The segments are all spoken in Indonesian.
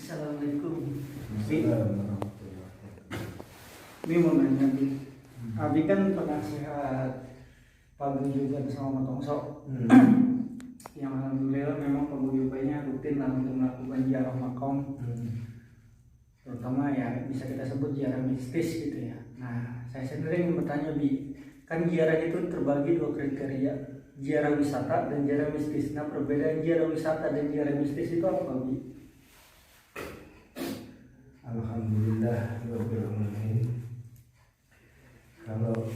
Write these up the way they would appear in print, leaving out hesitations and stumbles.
Assalamualaikum. Assalamualaikum. Ini mau nanya Bi. Abi kan penasehat paguyuban sama Matongso. Yang alhamdulillah memang paguyubannya rutin lah untuk melakukan ziarah makam. Terutama ya bisa kita sebut ziarah mistis gitu ya. Nah, saya sendiri ingin bertanya Bi, kan ziarah itu terbagi dua kriteria, ziarah wisata dan ziarah mistis. Nah, perbedaan ziarah wisata dan ziarah mistis itu apa Bi? Alhamdulillah rabbil alamin. Kalau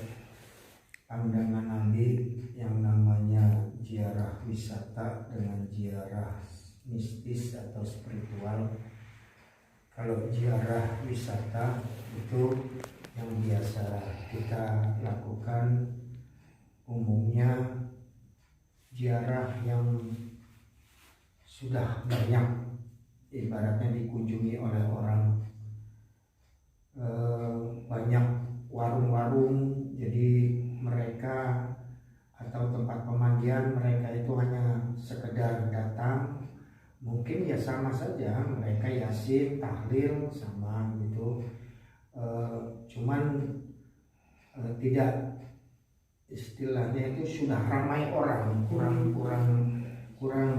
pandangan Nabi yang namanya ziarah wisata dengan ziarah mistis atau spiritual, kalau ziarah wisata itu yang biasa kita lakukan umumnya ziarah yang sudah banyak ibaratnya dikunjungi oleh orang, banyak warung-warung, jadi mereka atau tempat pemandian mereka itu hanya sekedar datang, mungkin ya sama saja mereka yasin, tahlil sama gitu, cuman tidak, istilahnya itu sudah ramai orang, kurang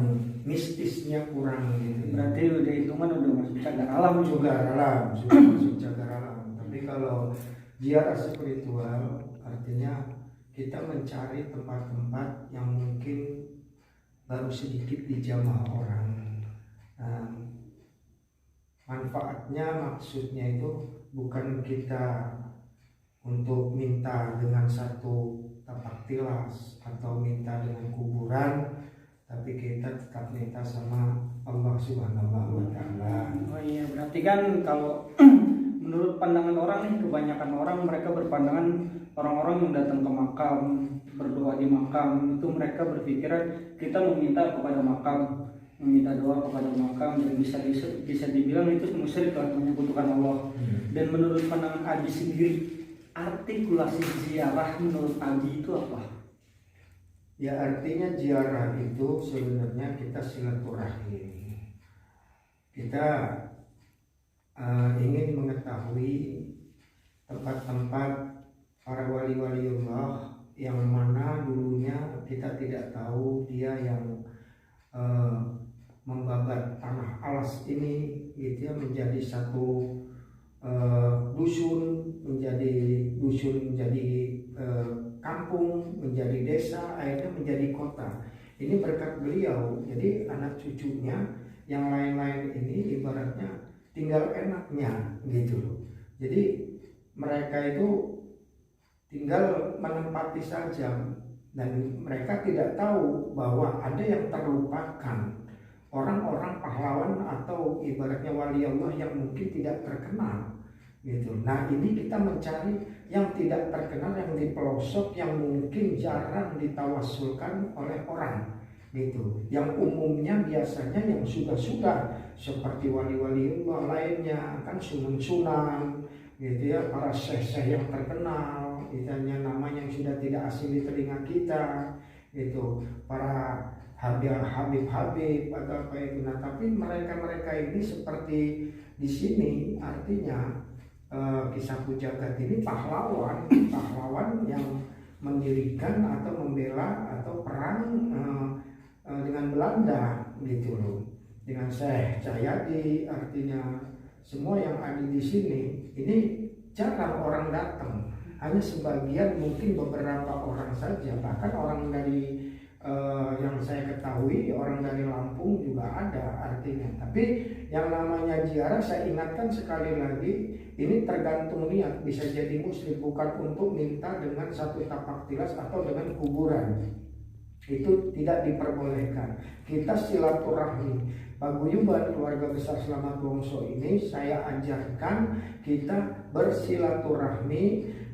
mistisnya kurang gitu. Berarti udah hitungan udah masuk cagar alam Sudah masuk cagar alam. Tapi kalau ziarah spiritual artinya kita mencari tempat-tempat yang mungkin baru sedikit dijamah orang. Nah, manfaatnya maksudnya itu bukan kita untuk minta dengan satu tapak tilas atau minta dengan kuburan, tapi kita tetap minta sama Allah Subhanahu wa Ta'ala. Oh iya, berarti kan kalau menurut pandangan orang nih, kebanyakan orang mereka berpandangan orang-orang yang datang ke makam, berdoa di makam itu mereka berpikiran kita meminta kepada makam, meminta doa kepada makam, dan bisa dibilang itu musyrik lah, menyekutukan Allah. Dan menurut pandangan Abi sendiri, artikulasi ziarah menurut Abi itu apa? Ya, artinya ziarah itu sebenarnya kita silaturahim. Kita ingin mengetahui tempat-tempat para wali-waliullah yang mana dulunya kita tidak tahu dia yang membabat tanah alas ini gitu ya, menjadi satu dusun, menjadi kampung, menjadi desa, akhirnya menjadi kota. Ini berkat beliau. Jadi anak cucunya yang lain-lain ini ibaratnya tinggal enaknya gitu loh. Jadi mereka itu tinggal menempati saja, dan mereka tidak tahu bahwa ada yang terlupakan, orang-orang pahlawan atau ibaratnya wali Allah yang mungkin tidak terkenal gitu. Nah, ini kita mencari yang tidak terkenal, yang di pelosok, yang mungkin jarang ditawasulkan oleh orang gitu. Yang umumnya biasanya yang sudah seperti wali-waliullah lainnya, kan sunan-sunan gitu ya, para syekh-syekh yang terkenal, misalnya namanya yang sudah tidak asing di telinga kita gitu, para habib atau apa itu. Nah, tapi mereka ini seperti di sini artinya Kisah Pujagat ini pahlawan yang mendirikan atau membela atau perang dengan Belanda gitu loh, dengan Syekh Cahyadi. Artinya semua yang ada di sini ini jarang orang datang, hanya sebagian, mungkin beberapa orang saja. Bahkan orang dari yang saya ketahui orang dari Lampung juga ada artinya. Tapi yang namanya ziarah, saya ingatkan sekali lagi, ini tergantung niat. Bisa jadi muslim, bukan untuk minta dengan satu tapak tilas atau dengan kuburan. Itu tidak diperbolehkan. Kita silaturahmi. Paguyuban Keluarga Besar Selamat Wongso ini saya ajarkan kita bersilaturahmi,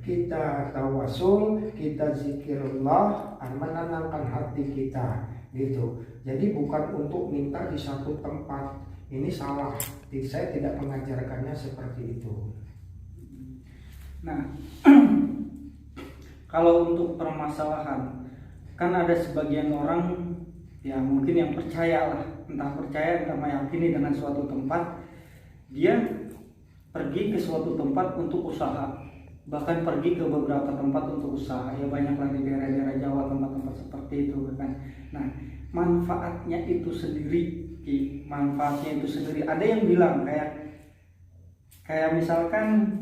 kita tawasul, kita zikirullah, menenangkan hati kita gitu. Jadi bukan untuk minta di satu tempat. Ini salah. Saya tidak mengajarkannya seperti itu. Nah, kalau untuk permasalahan, kan ada sebagian orang ya mungkin yang percaya lah, entah percaya entah meyakini dengan suatu tempat dia pergi ke suatu tempat untuk usaha, bahkan pergi ke beberapa tempat untuk usaha, ya banyaklah di daerah-daerah Jawa tempat-tempat seperti itu kan. Nah, manfaatnya itu sendiri, ada yang bilang kayak misalkan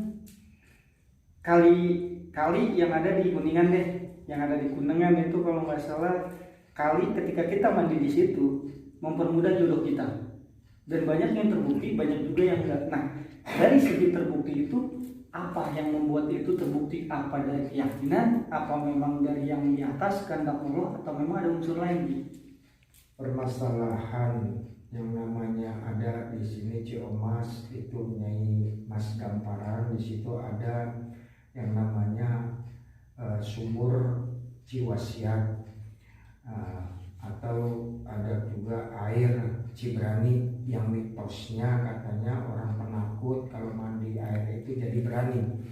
kali yang ada di Kuningan deh, itu kalau nggak salah, kali ketika kita mandi di situ mempermudah jodoh kita, dan banyak yang terbukti, banyak juga yang enggak. Nah, dari segi terbukti itu, apa yang membuat itu terbukti? Apa dari keyakinan, apa memang dari yang di atas kehendak Allah, atau memang ada unsur lain? Permasalahan yang namanya ada di sini Ciomas itu Nyai Mas Gamparan, di situ ada yang namanya sumur Ciwasiat, atau ada juga air Cibrani yang mitosnya katanya orang penakut kalau mandi air itu jadi berani.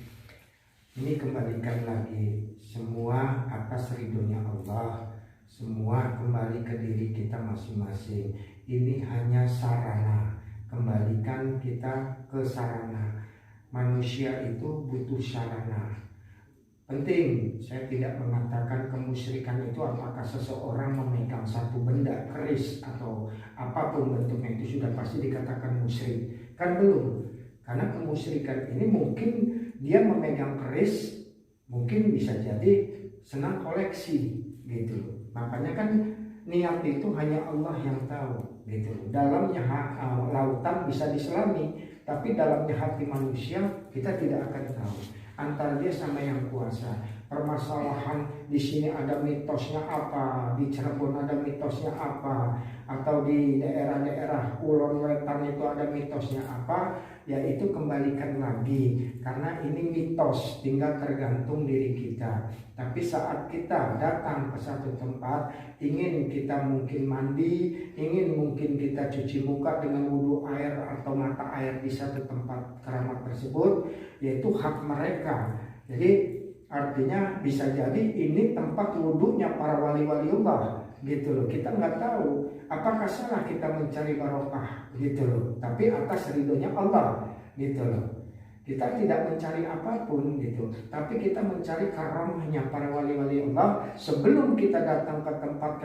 Ini kembalikan lagi, semua atas ridhonya Allah, semua kembali ke diri kita masing-masing. Ini hanya sarana, kembalikan kita ke sarana. Manusia itu butuh sarana. Penting, saya tidak mengatakan kemusyrikan itu apakah seseorang memegang satu benda, keris atau apapun bentuknya itu sudah pasti dikatakan musyrik. Kan belum. Karena kemusyrikan ini mungkin dia memegang keris, mungkin bisa jadi senang koleksi gitu. Makanya kan niat itu hanya Allah yang tahu gitu. Dalamnya lautan bisa diselami, tapi dalamnya hati manusia kita tidak akan tahu. Antara dia sama yang kuasa. Permasalahan di sini ada mitosnya apa, di Cirebon ada mitosnya apa, atau di daerah-daerah Kulon Wetan itu ada mitosnya apa, ya itu kembalikan lagi, karena ini mitos, tinggal tergantung diri kita. Tapi saat kita datang ke satu tempat, ingin kita mungkin mandi, ingin mungkin kita cuci muka dengan wudhu air atau mata air di satu tempat keramat tersebut, yaitu hak mereka. Jadi artinya bisa jadi ini tempat wudhunya para wali-waliullah gitu loh. Kita nggak tahu apakah salah kita mencari barokah gitu loh, tapi atas ridhonya Allah gitu loh. Kita tidak mencari apapun gitu, tapi kita mencari karamahnya para wali-wali Allah. Sebelum kita datang ke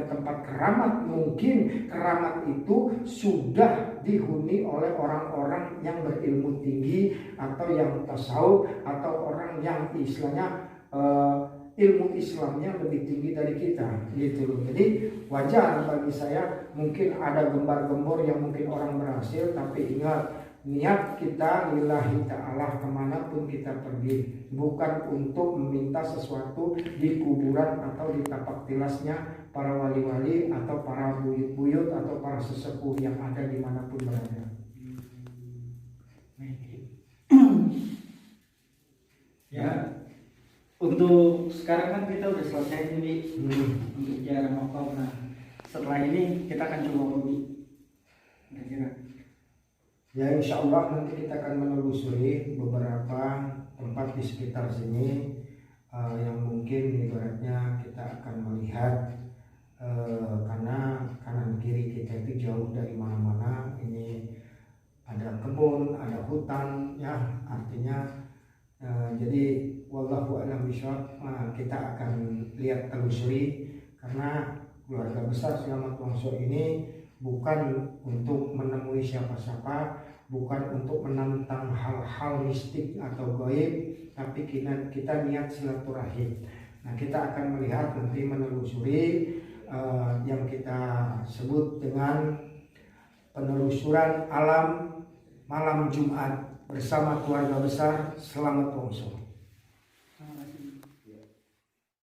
tempat keramat, mungkin keramat itu sudah dihuni oleh orang-orang yang berilmu tinggi, atau yang tasawuf, atau orang yang istilahnya ilmu Islamnya lebih tinggi dari kita gitu loh. Jadi wajar bagi saya mungkin ada gembar-gembor yang mungkin orang berhasil, tapi ingat, niat kita lillahi ta'ala kemanapun kita pergi, bukan untuk meminta sesuatu di kuburan atau di tapak tilasnya para wali-wali atau para buyut-buyut atau para sesepuh yang ada dimanapun berada. Ya, untuk sekarang kan kita udah selesai nih untuk ziarah makam. Nah, setelah ini kita akan coba hobi, kira-kira. Ya, insya Allah nanti kita akan menelusuri beberapa tempat di sekitar sini yang mungkin ibaratnya kita akan melihat, karena kanan kiri kita itu jauh dari mana-mana. Ini ada kebun, ada hutan, ya artinya jadi wallahu a'lam bishawab, kita akan lihat telusuri, karena keluarga besar Selamat Wongso ini bukan untuk menemui siapa-siapa, bukan untuk menantang hal-hal mistik atau gaib, tapi kita niat silaturahim. Nah, kita akan melihat nanti menelusuri yang kita sebut dengan penelusuran alam malam Jumat bersama keluarga besar Selamat Wongso.